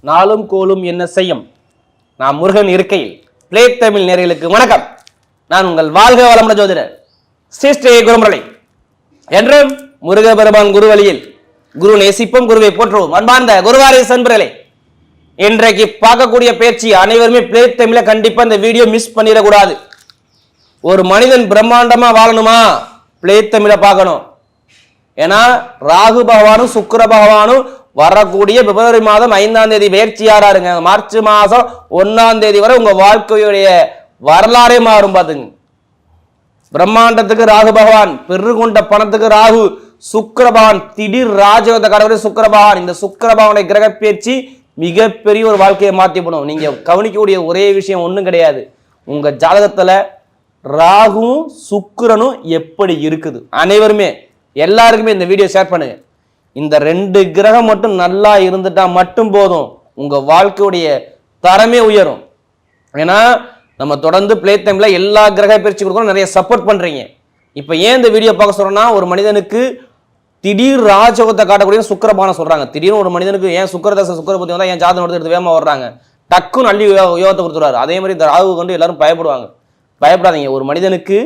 நாளும் கோலும் என்ன செய்யும். நான் முருகன் இருக்கையில் பிளே தமிழ் நேயர்களுக்கு வணக்கம். நான் உங்கள் வாழ்க வளமுடன் ஜோதிடர் ஸ்ரீ குருமுரளி. என்றும் முருகபெருமான் குருவழியில் குரு நேசிப்போம், குருவை போற்றுவோம். அன்பார்ந்த குருவாரி சன்பர்களே, இன்றைக்கு பார்க்கக்கூடிய பேச்சு அனைவருமே பிளே தமிழ கண்டிப்பா இந்த வீடியோ மிஸ் பண்ணிடக்கூடாது. ஒரு மனிதன் பிரம்மாண்டமா வாழணுமா, பிளே தமிழ பார்க்கணும். ஏன்னா ராகு பகவானும் சுக்கிர பகவானும் வரக்கூடிய பிப்ரவரி மாதம் 5ஆம் தேதி பயிற்சியாராருங்க. மார்ச் மாதம் 1ஆம் தேதி வரை உங்க வாழ்க்கையுடைய வரலாறே மாறும். பாத்துங்க, பிரம்மாண்டத்துக்கு ராகு பகவான், பெருகுண்ட பணத்துக்கு ராகு, சுக்கிர பகவான் திடீர் ராஜயோக கடவுளை சுக்கிர பகவான். இந்த சுக்கிர பகவானுடைய கிரக பேச்சு மிகப்பெரிய ஒரு வாழ்க்கையை மாற்றிப்படும். நீங்க கவனிக்கக்கூடிய ஒரே விஷயம் ஒண்ணும் கிடையாது, உங்க ஜாதகத்துல ராகுவும் சுக்கிரனும் எப்படி இருக்குது. அனைவருமே எல்லாருக்குமே இந்த வீடியோ ஷேர் பண்ணுங்க. இந்த 2 கிரகம் மட்டும் நல்லா இருந்துட்டா மட்டும் போதும், உங்க வாழ்க்கையுடைய தரமே உயரும். ஏன்னா நம்ம தொடர்ந்து பிளே டைம்ல எல்லா கிரக பயிற்சி கொடுக்கணும், நிறைய சப்போர்ட் பண்றீங்க. இப்ப ஏன் இந்த வீடியோ பார்க்க சொல்றோம்னா, ஒரு மனிதனுக்கு திடீர் ராஜயோகத்தை காட்டக்கூடிய சுக்கிரபானம் சொல்றாங்க. திடீர்னு ஒரு மனிதனுக்கு ஏன் சுக்கிரதசை சுக்கிர புத்தி வந்தா ஏன் ஜாதகம் எடுத்து வேகமா வர்றாங்க, டக்குன்னு அள்ளி யோகத்தை கொடுத்துருவாரு. அதே மாதிரி இந்த ராகு கொண்டு எல்லாரும் பயப்படுவாங்க. பயப்படாதீங்க. ஒரு மனிதனுக்கு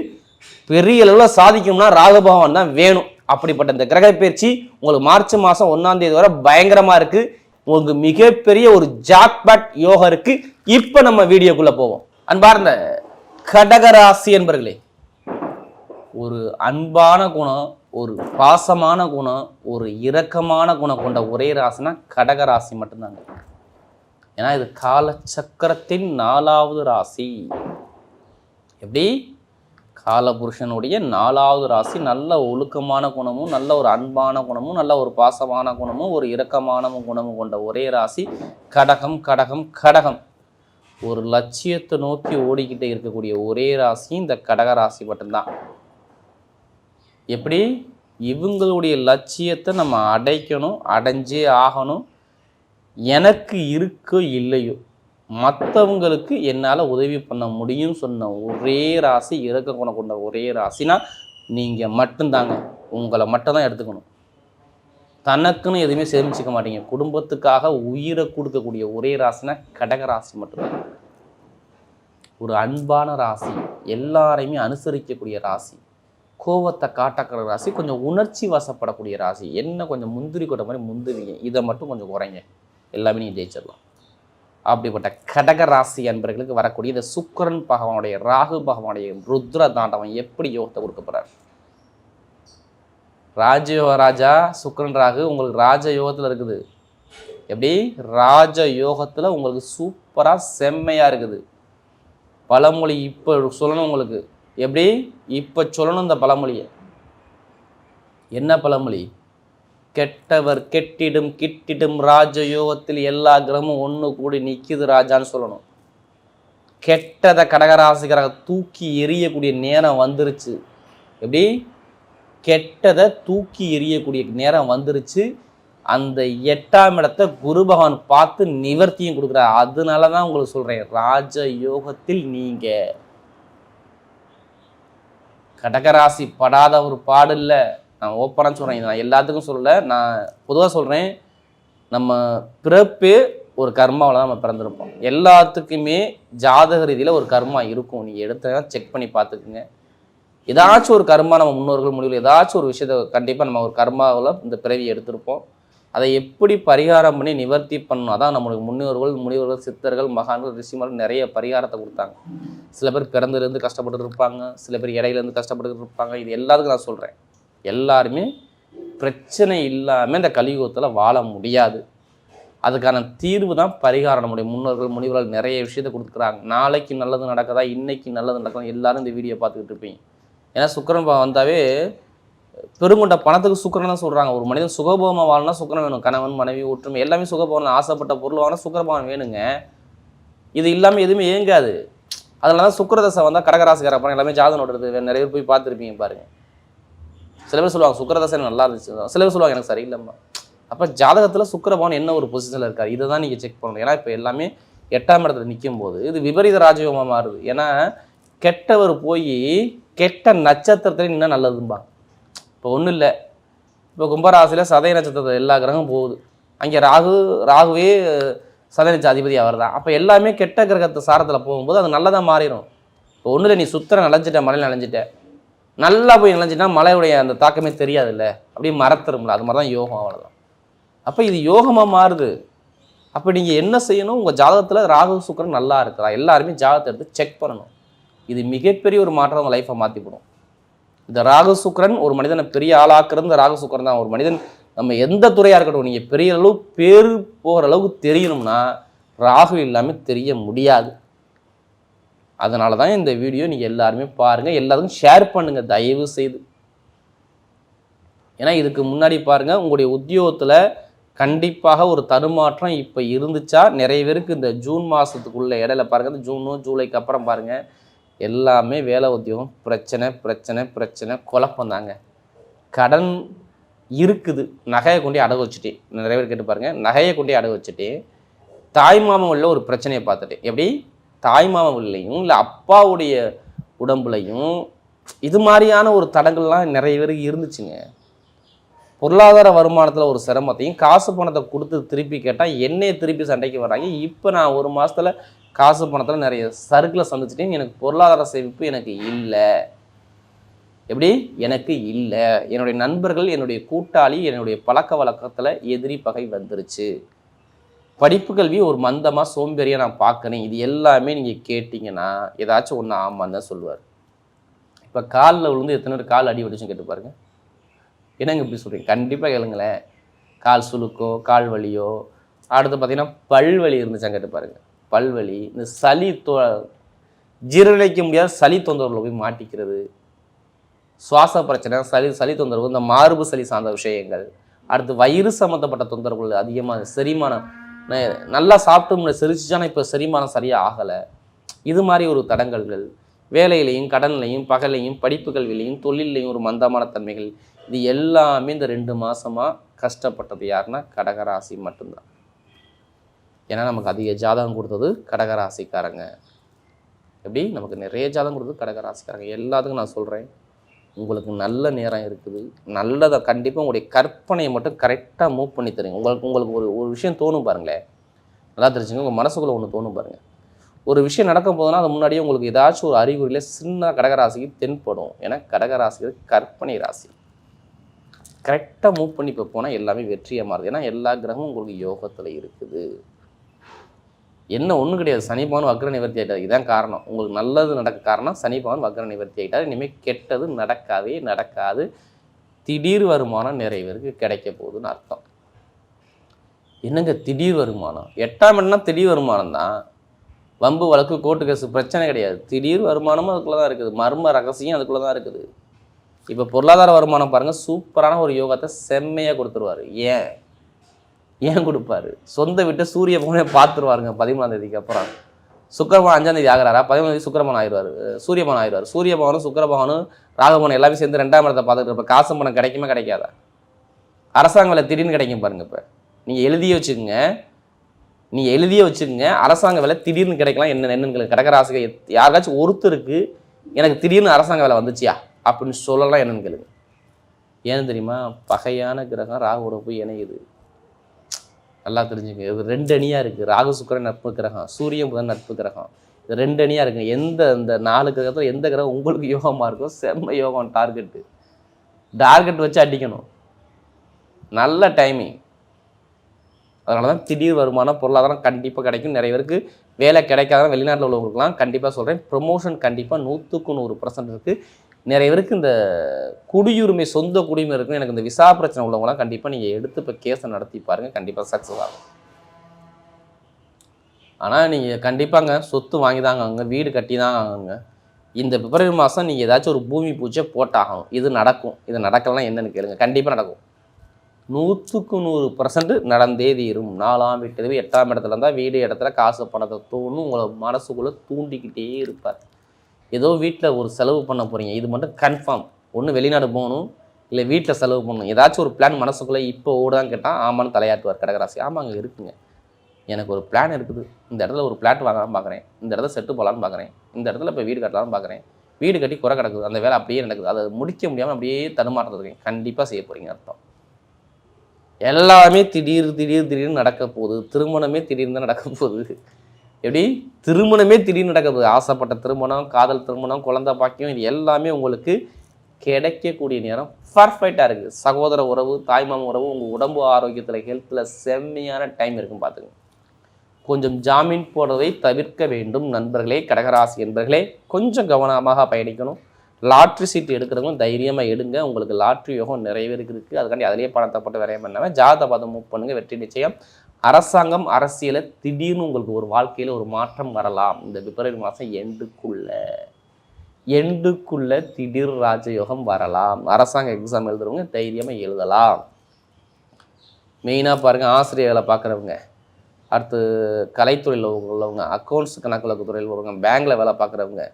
பெரிய அளவுல சாதிக்கும்னா ராகு பகவான் தான் வேணும். அப்படிப்பட்ட இந்த கிரக பயிற்சி உங்களுக்கு மார்ச் மாசம் 1ஆம் தேதி வரை பயங்கரமா இருக்கு. உங்களுக்கு மிகப்பெரிய ஒரு ஜாக்பாட் யோகம் இருக்கு. இப்ப நம்ம வீடியோக்குள்ள போவோம். அன்பார்ந்த கடகராசி என்பர்களே, ஒரு அன்பான குணம், ஒரு பாசமான குணம், ஒரு இரக்கமான குணம் கொண்ட ஒரே ராசினா கடகராசி மட்டும்தாங்க. ஏன்னா இது காலச்சக்கரத்தின் 4வது ராசி. எப்படி காலபுருஷனுடைய 4வது ராசி. நல்ல ஒழுக்கமான குணமும், நல்ல ஒரு அன்பான குணமும், நல்ல ஒரு பாசமான குணமும், ஒரு இரக்கமான குணமும் கொண்ட ஒரே ராசி கடகம். கடகம் கடகம் ஒரு லட்சியத்தை நோக்கி ஓடிக்கிட்டே இருக்கக்கூடிய ஒரே ராசி இந்த கடக ராசி மட்டும்தான். எப்படி இவங்களுடைய லட்சியத்தை நம்ம அடைக்கணும், அடைஞ்சே ஆகணும். எனக்கு இருக்கோ இல்லையோ மற்றவங்களுக்கு என்னால் உதவி பண்ண முடியும் சொன்ன ஒரே ராசி, இறக்க குணம் கொண்ட ஒரே ராசினா நீங்கள் மட்டும்தாங்க. உங்களை மட்டும்தான் எடுத்துக்கணும். தனக்குன்னு எதுவுமே சேமிச்சிக்க மாட்டீங்க. குடும்பத்துக்காக உயிரை கொடுக்கக்கூடிய ஒரே ராசினா கடக ராசி மட்டும்தான். ஒரு அன்பான ராசி, எல்லாரையுமே அனுசரிக்கக்கூடிய ராசி, கோவத்தை காட்டக்கிற ராசி, கொஞ்சம் உணர்ச்சி வசப்படக்கூடிய ராசி. என்ன கொஞ்சம் முந்திரி கொட்ட மாதிரி முந்திரிங்க, இதை மட்டும் கொஞ்சம் குறைங்க, எல்லாமே நீங்கள் ஜெயிச்சிடலாம். அப்படிப்பட்ட கடக ராசி அன்பர்களுக்கு வரக்கூடிய இந்த சுக்கிரன் பகவானுடைய ராகு பகவானுடைய ருத்ர தாண்டவம் எப்படி யோகத்தை கொடுக்க போறார். ராஜயோக ராஜா சுக்கிரன் ராகு உங்களுக்கு ராஜ யோகத்தில் இருக்குது. எப்படி ராஜ யோகத்தில் உங்களுக்கு சூப்பராக செம்மையாக இருக்குது. பழமொழி இப்போ சொல்லணும் உங்களுக்கு. எப்படி இப்போ சொல்லணும் இந்த பழமொழியை. என்ன பழமொழி? கெட்டவர் கெட்டிடும் கிட்டிடும் ராஜயோகத்தில் எல்லா கிரகமும் ஒன்று கூடி நிற்குது ராஜான்னு சொல்லணும். கெட்டதை கடகராசிகராக தூக்கி எறியக்கூடிய நேரம் வந்துருச்சு. எப்படி கெட்டதை தூக்கி எறியக்கூடிய நேரம் வந்துருச்சு. அந்த 8ஆம் இடத்தை குரு பகவான் பார்த்து நிவர்த்தியும் கொடுக்குறாரு. அதனால தான் உங்களுக்கு சொல்கிறேன், ராஜ யோகத்தில் நீங்கள் கடகராசி படாத ஒரு பாடு இல்லை. நான் ஓப்பனாக சொல்கிறேன், இது நான் எல்லாத்துக்கும் சொல்லலை, நான் பொதுவாக சொல்கிறேன். நம்ம பிறப்பே ஒரு கர்மாவில் தான் நம்ம பிறந்திருப்போம். எல்லாத்துக்குமே ஜாதக ரீதியில் ஒரு கர்மா இருக்கும். நீங்கள் எடுத்த செக் பண்ணி பார்த்துக்குங்க. ஏதாச்சும் ஒரு கர்மா நம்ம முன்னோர்கள் முடிவில் ஏதாச்சும் ஒரு விஷயத்தை கண்டிப்பாக நம்ம ஒரு கர்மாவில் இந்த பிறவியை எடுத்திருப்போம். அதை எப்படி பரிகாரம் பண்ணி நிவர்த்தி பண்ணணும், அதான் நம்மளுக்கு முனிவர்கள் சித்தர்கள் மகான்கள் ரிஷிமார்கள் நிறைய பரிகாரத்தை கொடுத்தாங்க. சில பேர் பிறந்திலேருந்து கஷ்டப்பட்டு இருப்பாங்க, சில பேர் இடையிலேருந்து கஷ்டப்பட்டு இருப்பாங்க. இது எல்லாத்துக்கும் நான் சொல்கிறேன், எல்லாருமே பிரச்சனை இல்லாமல் இந்த கலியுகத்தில் வாழ முடியாது. அதுக்கான தீர்வு தான் பரிகாரம். நம்முடைய முன்னோர்கள் முனிவர்கள் நிறைய விஷயத்தை கொடுத்துக்கிறாங்க. நாளைக்கு நல்லது நடக்குதா, இன்னைக்கு நல்லது நடக்குதா, எல்லாரும் இந்த வீடியோ பார்த்துக்கிட்டு இருப்பீங்க. ஏன்னா சுக்கிரன் வந்தாவே பெருங்கொண்ட பணத்துக்கு சுக்கிரன் தான் சொல்கிறாங்க. ஒரு மனிதன் சுகபோகமாக வாழனா சுக்கிரன் வேணும். கணவன் மனைவி ஒற்றுமை எல்லாமே சுகபோகணும். ஆசைப்பட்ட பொருள் வாங்கினா சுக்கிரபவன் வேணுங்க. இது இல்லாமல் எதுவுமே இயங்காது. அதனால தான் சுக்கிரதசை வந்தால் கடகராசிக்கார அப்புறம் எல்லாமே ஜாதகம் நோடுறது நிறைய பேர் போய் பார்த்துருப்பீங்க பாருங்கள். சில பேர் சொல்லுவாங்க சுக்கிரதசை நல்லா இருந்துச்சு, சில பேர் சொல்லுவாங்க எனக்கு சரியில்லைம்மா. அப்போ ஜாதகத்தில் சுக்கிரபவன் என்ன ஒரு பொசிஷனில் இருக்கார், இதை தான் நீங்கள் செக் பண்ணணும். ஏன்னா இப்போ எல்லாமே 8ஆம் இடத்துல நிற்கும் போது இது விபரீத ராஜயோகமாக மாறுது. ஏன்னா கெட்டவர் போய் கெட்ட நட்சத்திரத்துல இன்னும் நல்லதும்பா. இப்போ ஒன்றும் இல்லை, இப்போ கும்பராசியில் சதய நட்சத்திரத்தில் எல்லா கிரகமும் போகுது. அங்கே ராகுவே சதனிச்ச அதிபதி அவர் தான். அப்போ எல்லாமே கெட்ட கிரகத்து சாரத்தில் போகும்போது அது நல்லதாக மாறிடும். இப்போ ஒன்றும் நீ சுத்தர நனைஞ்சிட்ட, மலையில் நனைஞ்சிட்ட, நல்லா போய் நனைஞ்சிட்டா மலையுடைய அந்த தாக்கமே தெரியாது இல்லை, அப்படியே மறத்துரும்ல. அது மாதிரி தான் யோகம், அவ்வளோதான். அப்போ இது யோகமாக மாறுது. அப்போ நீங்கள் என்ன செய்யணும், உங்கள் ஜாதகத்தில் ராகு சுக்கிரன் நல்லா இருக்கிறா, எல்லாருமே ஜாதகத்தை எடுத்து செக் பண்ணணும். இது மிகப்பெரிய ஒரு மாற்றம் உங்கள் லைஃப்பை மாற்றிவிடும். இந்த ராகு சுக்கிரன் ஒரு மனிதனை பெரிய ஆளாக்குறது இந்த ராகு சுக்கிரன் தான். ஒரு மனிதன் நம்ம எந்த துறையாக இருக்கட்டும், நீங்கள் பெரிய அளவு பேர் போகிற அளவுக்கு தெரியணும்னா ராகு இல்லாமல் தெரிய முடியாது. அதனால தான் இந்த வீடியோ நீங்கள் எல்லாருமே பாருங்கள், எல்லாருக்கும் ஷேர் பண்ணுங்கள் தயவு செய்து. ஏன்னா இதுக்கு முன்னாடி பாருங்கள், உங்களுடைய உத்தியோகத்தில் கண்டிப்பாக ஒரு தடுமாற்றம் இப்போ இருந்துச்சா, நிறைய பேருக்கு இந்த ஜூன் மாதத்துக்குள்ள இடையில பாருங்கள், இந்த ஜூனோ ஜூலைக்கு அப்புறம் பாருங்கள், எல்லாமே வேலை உத்தியோகம் பிரச்சனை பிரச்சனை பிரச்சனை, குழப்பம் தாங்க. கடன் இருக்குது, நகையை கொண்டே அடகு வச்சுட்டேன். நிறைய பேர் கேட்டு பாருங்கள், நகையை கொண்டே அடகு வச்சுட்டேன். தாய்மாமன் உள்ள ஒரு பிரச்சனையை பார்த்துட்டேன். எப்படி தாய்மாமன் உள்ளையும் இல்லை அப்பாவுடைய உடம்புலையும் இது மாதிரியான ஒரு தடங்கள்லாம் நிறைய பேருக்கு இருந்துச்சுங்க. பொருளாதார வருமானத்தில் ஒரு சிரமத்தையும், காசு பணத்தை கொடுத்து திருப்பி கேட்டால் என்னையை திருப்பி சண்டைக்கு வர்றாங்க. இப்போ நான் ஒரு மாதத்தில் காசு பணத்தில் நிறைய சறுக்களை சந்திச்சிட்டேன். எனக்கு பொருளாதார சேமிப்பு எனக்கு இல்லை. எப்படி எனக்கு இல்லை, என்னுடைய நண்பர்கள், என்னுடைய கூட்டாளி, என்னுடைய பழக்க வழக்கத்தில் எதிரி பகை வந்துருச்சு. படிப்பு கல்வி ஒரு மந்தமாக சோம்பேறியாக நான் பார்க்குறேன். இது எல்லாமே நீங்கள் கேட்டிங்கன்னா ஏதாச்சும் ஒன்று ஆமான்னு தான் சொல்லுவார். இப்போ காலில் விழுந்து எத்தனை பேர் கால் அடி வடிச்சும் கேட்டு பாருங்க. என்னங்க இப்படி சொல்கிறீங்க? கண்டிப்பாக கேளுங்களேன். கால் சுளுக்கோ, கால் வலியோ, அடுத்து பார்த்தீங்கன்னா பல்வலி இருந்துச்சான்னு கேட்டு பாருங்கள். பல்வலி, இந்த சளி ஜீரணிக்க முடியாத சளி தொந்தரவுல போய் மாட்டிக்கிறது, சுவாச பிரச்சனை, சளி தொந்தரவு, இந்த மார்பு சளி சார்ந்த விஷயங்கள், அடுத்து வயிறு சம்மந்தப்பட்ட தொந்தரவுகள் அதிகமாக, செரிமானம் நல்லா சாப்பிட்டு செரிச்சிச்சானா இப்போ செரிமானம் சரியாக ஆகலை, இது மாதிரி ஒரு தடங்கல்கள், வேலையிலையும் கடன்லையும் பகலையும் படிப்பு கல்வியிலையும் தொழிலையும் ஒரு மந்தமான தன்மைகள், இது எல்லாமே இந்த 2 மாதமாக கஷ்டப்பட்டது யாருன்னா கடகராசி மட்டும்தான். ஏன்னா நமக்கு அதிக ஜாதகம் கொடுத்தது கடகராசிக்காரங்க. எப்படி நமக்கு நிறைய ஜாதகம் கொடுத்தது கடகராசிக்காரங்க. எல்லாத்துக்கும் நான் சொல்கிறேன், உங்களுக்கு நல்ல நேரம் இருக்குது, நல்லதை கண்டிப்பாக உங்களுடைய கற்பனையை மட்டும் கரெக்டாக மூவ் பண்ணி தருங்க. உங்களுக்கு ஒரு விஷயம் தோணும் பாருங்களேன், நல்லா தெரிஞ்சுங்க. உங்கள் மனசுக்குள்ளே ஒன்று தோணும் பாருங்கள். ஒரு விஷயம் நடக்கும் போதுனா அது முன்னாடியே உங்களுக்கு ஏதாச்சும் ஒரு அறிகுறியில் சின்ன கடகராசிக்கு தென்படும். ஏன்னா கடகராசி கற்பனை ராசி. கரெக்டாக மூவ் பண்ணி இப்போ போனால் எல்லாமே வெற்றியாக மாறுது. ஏன்னா எல்லா கிரகமும் உங்களுக்கு யோகத்தில் இருக்குது. என்ன ஒன்றும் கிடையாது, சனி பகவான் வக்ர நிவர்த்தி ஆகிட்டார். இதுதான் காரணம். உங்களுக்கு நல்லது நடக்க காரணம் சனி பகவான் வக்ர நிவர்த்தி ஆகிட்டார். இனிமேல் கெட்டது நடக்காது. திடீர் வருமானம் நிறைய பேருக்கு கிடைக்க போகுதுன்னு அர்த்தம். என்னங்க திடீர் வருமானம்? 8ஆம் இடம்னா திடீர் வருமானம் தான். வம்பு வழக்கு கோர்ட்டு கேஸு பிரச்சனை கிடையாது. திடீர் வருமானமும் அதுக்குள்ளே தான் இருக்குது, மர்ம ரகசியம் அதுக்குள்ளே தான் இருக்குது. இப்போ பொருளாதார வருமானம் பாருங்கள், சூப்பரான ஒரு யோகத்தை செம்மையாக கொடுத்துருவார். ஏன் கொடுப்பாரு? சொந்த விட்டு சூரிய பகவானே பார்த்துருவாருங்க 13ஆம் தேதிக்கு அப்புறம். சுக்கிரபகவான் 5ஆம் தேதி ஆகிறாரா, 13ஆம் தேதி சுக்கிரபகவான் ஆயிடுவார், சூரியபகவான் ஆயிடுவார். சூரியபகவானும் சுக்கிரபகவானும் ராகுபகவானும் எல்லாமே சேர்ந்து 2ஆம் இடத்தை பார்த்துட்டு இருப்ப. காசு பணம் கிடைக்குமே கிடைக்காதா? அரசாங்க வேலை திடீர்னு கிடைக்கும் பாருங்க. இப்போ நீங்கள் எழுதியே வச்சுக்கோங்க, அரசாங்க வேலை திடீர்னு கிடைக்கலாம். என்னன்னு கடகராசிக்கு யாருக்காச்சும் ஒருத்தருக்கு எனக்கு திடீர்னு அரசாங்க வேலை வந்துச்சியா அப்படின்னு சொல்லலாம். என்னன்னு கேளுங்க. ஏன்னு தெரியுமா? பகையான கிரகம் ராகுவோட போய் இணையுது. நல்லா தெரிஞ்சுங்க. இது 2 அணியாக இருக்குது. ராகு சுக்கிரன் நட்பு கிரகம், சூரியன் புதன் நட்பு கிரகம். இது 2 அணியாக இருக்குங்க. இந்த 4 கிரகத்தில் எந்த கிரகம் உங்களுக்கு யோகமாக இருக்கும்? செம்ம யோகம். டார்கெட் வச்சு அடிக்கணும். நல்ல டைமிங். அதனால தான் திடீர் வருமானம் பொருளாதாரம் கண்டிப்பாக கிடைக்கும். நிறைய பேருக்கு வேலை கிடைக்காத வெளிநாட்டில் உள்ளவங்களுக்குலாம் கண்டிப்பாக சொல்கிறேன், ப்ரொமோஷன் கண்டிப்பாக 100க்கு 100% இருக்குது. நிறைய பேருக்கு இந்த குடியுரிமை, சொந்த குடியுரிமை இருக்குன்னு எனக்கு இந்த விசா பிரச்சனை உள்ளவங்களாம் கண்டிப்பாக நீங்கள் எடுத்து இப்போ கேஸை நடத்தி பாருங்கள், கண்டிப்பாக சக்ஸஸ் ஆகும். ஆனால் நீங்கள் கண்டிப்பாங்க சொத்து வாங்கி தாங்க ஆகுங்க, வீடு கட்டி தான் ஆகுங்க. இந்த பிப்ரவரி மாதம் நீங்கள் ஏதாச்சும் ஒரு பூமி பூஜை போட்டாகும். இது நடக்கும். இது நடக்கலாம் என்னன்னு கேளுங்க, கண்டிப்பாக நடக்கும். 100க்கு 100% நடந்தே தீரும். 4ஆம் வீட்டு 8ஆம் இடத்துல இருந்தால் வீடு இடத்துல காசு பணத்தை தோணும் உங்களை மனசுக்குள்ளே தூண்டிக்கிட்டே இருப்பார். ஏதோ வீட்டில் ஒரு செலவு பண்ண போகிறீங்க, இது மட்டும் கன்ஃபார்ம். ஒன்று வெளிநாடு போகணும், இல்லை வீட்டில் செலவு பண்ணணும். ஏதாச்சும் ஒரு பிளான் மனசுக்குள்ளே இப்போ ஓடுதான் கேட்டால் ஆமான்னு தலையாட்டுவார் கடகராசி. ஆமாங்க இருக்குங்க, எனக்கு ஒரு பிளான் இருக்குது. இந்த இடத்துல ஒரு பிளாட் வாங்கலாம்னு பார்க்குறேன், இந்த இடத்துல செட்டு போகலான்னு பார்க்குறேன், இந்த இடத்துல இப்போ வீடு கட்டலாம்னு பார்க்குறேன். வீடு கட்டி குறை கிடக்குது, அந்த வேலை அப்படியே நடக்குது, அதை முடிக்க முடியாமல் அப்படியே தடுமாற்றம் இருக்கேன். கண்டிப்பாக செய்ய போகிறீங்க அர்த்தம். எல்லாமே திடீர்னு நடக்க போகுது. திருமணமே திடீர்னு தான் நடக்க போகுது. எப்படி திருமணமே திடீர்னு நடக்க போகுது. ஆசைப்பட்ட திருமணம், காதல் திருமணம், குழந்தை பாக்கியம், இது எல்லாமே உங்களுக்கு கிடைக்கக்கூடிய நேரம் பர்ஃபெக்டாக இருக்குது. சகோதர உறவு, தாய்மாம உறவு, உங்கள் உடம்பு ஆரோக்கியத்தில், ஹெல்த்தில் செம்மையான டைம் இருக்குன்னு பார்த்துங்க. கொஞ்சம் ஜாமீன் போடுறதை தவிர்க்க வேண்டும் நண்பர்களே. கடகராசி என்பர்களே கொஞ்சம் கவனமாக பயணிக்கணும். லாட்ரி சீட்டு எடுக்கிறவங்க தைரியமாக எடுங்க. உங்களுக்கு லாட்ரி யோகம் நிறைவேறி இருக்குது. அதுக்காண்டி அதிலேயே பணத்தை போட்டு விரையம் பண்ணாமல் ஜாதக பாதம் மூவ் பண்ணுங்கள், வெற்றி நிச்சயம். அரசாங்கம், அரசியலை திடீர்னு உங்களுக்கு ஒரு வாழ்க்கையில் ஒரு மாற்றம் வரலாம். இந்த பிப்ரவரி மாதம் எண்டுக்குள்ள திடீர் ராஜயோகம் வரலாம். அரசாங்க எக்ஸாம் எழுதுறவங்க தைரியமாக எழுதலாம். மெயினாக பாருங்கள், ஆசிரியர் வேலை பார்க்குறவங்க, அடுத்து கலைத்துறையில் உள்ளவங்க, அக்கௌண்ட்ஸ் கணக்கு துறையில் உள்ளவங்க, பேங்கில் வேலை பார்க்குறவங்க,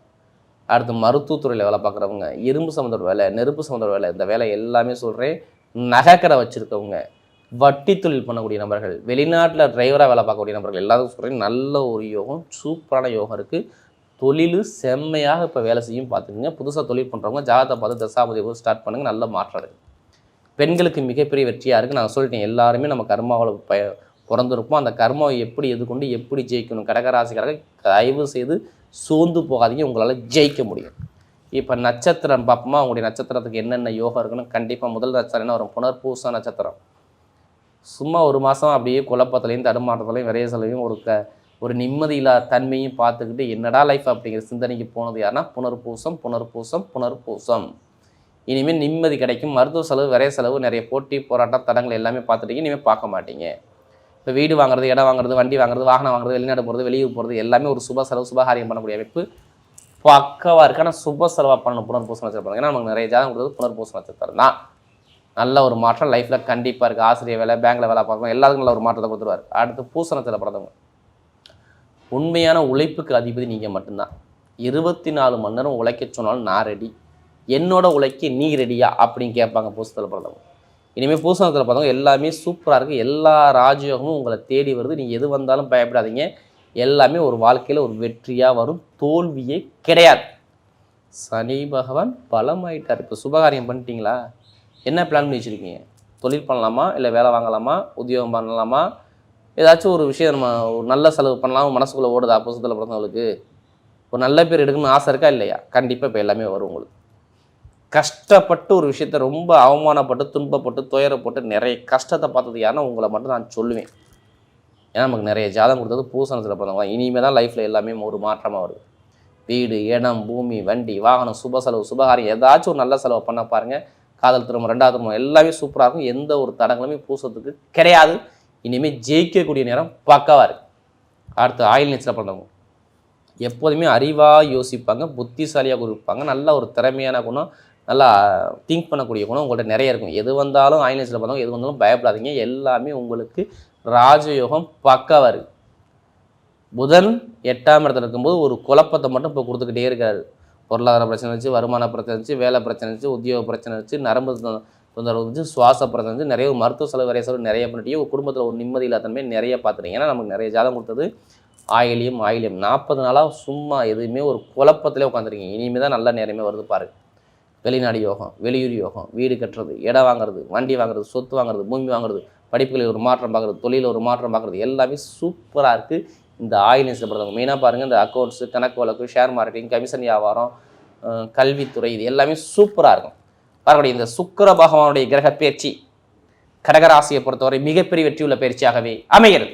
அடுத்து மருத்துவத்துறையில் வேலை பார்க்குறவங்க, இரும்பு சம்மந்தோட வேலை, நெருப்பு சம்மந்தோட வேலை, இந்த வேலை எல்லாமே சொல்கிறேன். நகைக்கடை வச்சுருக்கவங்க, வட்டி தொழில் பண்ணக்கூடிய நபர்கள், வெளிநாட்டில் டிரைவராக வேலை பார்க்கக்கூடிய நபர்கள் எல்லாத்துக்கும் சொல்கிறேன், நல்ல ஒரு யோகம், சூப்பரான யோகம் இருக்குது. தொழில் செம்மையாக இப்போ வேலை செய்யும் பார்த்துக்குங்க. புதுசாக தொழில் பண்ணுறவங்க ஜாதகத்தை பார்த்து தசாபதி ஸ்டார்ட் பண்ணுங்கள், நல்ல மாற்றம் இருக்குது. பெண்களுக்கு மிகப்பெரிய வெற்றியாக இருக்குது. நான் சொல்லிட்டேன், எல்லாருமே நம்ம கர்மாவில் பிறந்திருப்போம். அந்த கர்மாவை எப்படி எதிர்கொண்டு எப்படி ஜெயிக்கணும். கடகராசிக்காரர்கள் தயவு செய்து சோர்ந்து போகாதீங்க, உங்களால் ஜெயிக்க முடியும். இப்போ நட்சத்திரம் பார்ப்போமா, உங்களுடைய நட்சத்திரத்துக்கு என்னென்ன யோகம் இருக்குன்னு. கண்டிப்பாக முதல் நட்சத்திரம் என்ன வரும்? புனர்பூச நட்சத்திரம். சும்மா ஒரு மாதம் அப்படியே குழப்பத்துலையும் தடுமாற்றத்துலையும் விரைய செலவையும் ஒரு நிம்மதியில்லா தன்மையும் பார்த்துக்கிட்டு என்னடா லைஃப் அப்படிங்கிற சிந்தனைக்கு போனது யாருன்னா புனர்பூசம். இனிமேல் நிம்மதி கிடைக்கும். மருத்துவ செலவு, விரைய செலவு, நிறைய போட்டி போராட்டம் தடங்கள் எல்லாமே பார்த்துட்டீங்க. இனிமேல் பார்க்க மாட்டீங்க. இப்போ வீடு வாங்குறது, இடம் வாங்குறது, வண்டி வாங்குறது, வாகனம் வாங்குறது, வெளிநாடு போகிறது, வெளியூர் போகிறது எல்லாமே ஒரு சுப செலவு, சுபகாரியம் பண்ணக்கூடிய அமைப்பு பக்கவாக இருக்குது. ஆனால் சுப செலவாக பண்ணணும் புனர்பூச நட்சத்திரம். ஏன்னா நமக்கு நிறைய ஜாதகம் கொடுத்தது புனர்பூச நட்சத்திரம் தான். நல்ல ஒரு மாற்றம் லைஃப்பில் கண்டிப்பாக இருக்குது. ஆசிரியர் வேலை, பேங்கில் வேலை பார்க்கணும், எல்லாத்துக்கும் நல்ல ஒரு மாற்றத்தை கொடுத்துருவார். அடுத்து பூச நட்சத்திரம் பிறந்தவங்க, உண்மையான உழைப்புக்கு அதிபதி நீங்கள் மட்டும்தான். 24 மணி நேரம் உழைக்க சொன்னாலும் நான் ரெடி, என்னோட உழைக்க நீ ரெடியா அப்படின்னு கேட்பாங்க பூசத்தில் பிறந்தவங்க. இனிமேல் பூசணத்தில் பிறந்தவங்க எல்லாமே சூப்பராக இருக்குது. எல்லா ராஜயோகமும் உங்களை தேடி வருது. நீங்கள் எது வந்தாலும் பயப்படாதீங்க. எல்லாமே ஒரு வாழ்க்கையில் ஒரு வெற்றியாக வரும், தோல்வியே கிடையாது. சனி பகவான் பலமாயிட்டார். இப்போ சுபகாரியம் பண்ணிட்டீங்களா? என்ன பிளான் பண்ணி வச்சுருக்கீங்க? தொழில் பண்ணலாமா, இல்லை வேலை வாங்கலாமா, உத்தியோகம் பண்ணலாமா, ஏதாச்சும் ஒரு விஷயம் நம்ம ஒரு நல்ல செலவு பண்ணலாம் மனசுக்குள்ளே ஓடுதா? பூசத்தில் பிறந்தவங்களுக்கு ஒரு நல்ல பேர் எடுக்கணும்னு ஆசை இருக்கா இல்லையா? கண்டிப்பாக இப்போ எல்லாமே வரும் உங்களுக்கு. கஷ்டப்பட்டு ஒரு விஷயத்த ரொம்ப அவமானப்பட்டு, துன்பப்பட்டு, துயரப்பட்டு நிறைய கஷ்டத்தை பார்த்தது யாருன்னா உங்களை மட்டும் நான் சொல்லுவேன். ஏன்னா நமக்கு நிறைய ஜாதகம் கொடுத்தது பூசணத்தில் பிறந்தவங்க. இனிமேல் தான் லைஃப்பில் எல்லாமே ஒரு மாற்றமாக வருது. வீடு, இடம், பூமி, வண்டி, வாகனம், சுப செலவு, சுபகாரியம் ஏதாச்சும் ஒரு நல்ல செலவு பண்ண பாருங்கள். காதல் திருமணம், 2வது திருமணம் எல்லாமே சூப்பராக இருக்கும். எந்த ஒரு தடங்களுமே பூசத்துக்கு கிடையாது. இனிமேல் ஜெயிக்கக்கூடிய நேரம் பக்காவாக இருக்குது. அடுத்து ஆயில் நேச்சரில் பிறந்தவங்க எப்போதுமே அறிவாக யோசிப்பாங்க, புத்திசாலியாக இருப்பாங்க, நல்ல ஒரு திறமையான குணம், நல்லா திங்க் பண்ணக்கூடிய குணம் உங்கள்கிட்ட நிறைய இருக்கும். எது வந்தாலும் ஆயில் நேச்சரில் பிறந்தவங்க எது வந்தாலும் பயப்படாதீங்க. எல்லாமே உங்களுக்கு ராஜயோகம் பக்காவாக இருக்குது. புதன் 8ஆம் இடத்துல இருக்கும்போது ஒரு குழப்பத்தை மட்டும் இப்போ கொடுத்துக்கிட்டே இருக்காரு. பொருளாதார பிரச்சனை இருந்துச்சு, வருமான பிரச்சனை இருந்துச்சு, வேலை பிரச்சனை இருந்துச்சு, உத்தியோக பிரச்சனை இருந்துச்சு, நரம்பு தொந்தரவு இருந்துச்சு, சுவாச பிரச்சனை இருந்துச்சு, நிறைய மருத்துவ செலவு, நிறைய செலவு நிறைய பண்ணிட்டு ஒரு குடும்பத்தில் ஒரு நிம்மதி இல்லாதன்மை நிறைய பார்த்துட்டீங்க. ஏன்னா நமக்கு நிறைய ஜாதகம் கொடுத்தது ஆயிலியம் 40 நாளாக சும்மா எதுவுமே ஒரு குழப்பத்திலே உட்காந்துருக்கீங்க. இனிமேல் தான் நல்ல நேரமே வருது பாருங்க. வெளிநாடு யோகம், வெளியூர் யோகம், வீடு கட்டுறது, இடம் வாங்குறது, வண்டி வாங்குறது, சொத்து வாங்குறது, பூமி வாங்குறது, படிப்புகளில் ஒரு மாற்றம் பார்க்குறது, தொழிலில் ஒரு மாற்றம் பார்க்குறது எல்லாமே சூப்பராக இருக்குது. இந்த ஆயில் நேச்சரில் மெயினாக பாருங்கள், இந்த அக்கௌண்ட்ஸு, கணக்கு வழக்கு, ஷேர் மார்க்கெட்டிங், கமிஷன் வியாபாரம், கல்வித்துறை, இது எல்லாமே சூப்பராக இருக்கும். வரக்கூடிய இந்த சுக்கிர பகவானுடைய கிரக பயிற்சி கடகராசியை பொறுத்தவரை மிகப்பெரிய வெற்றியுள்ள பயிற்சியாகவே அமைகிறது.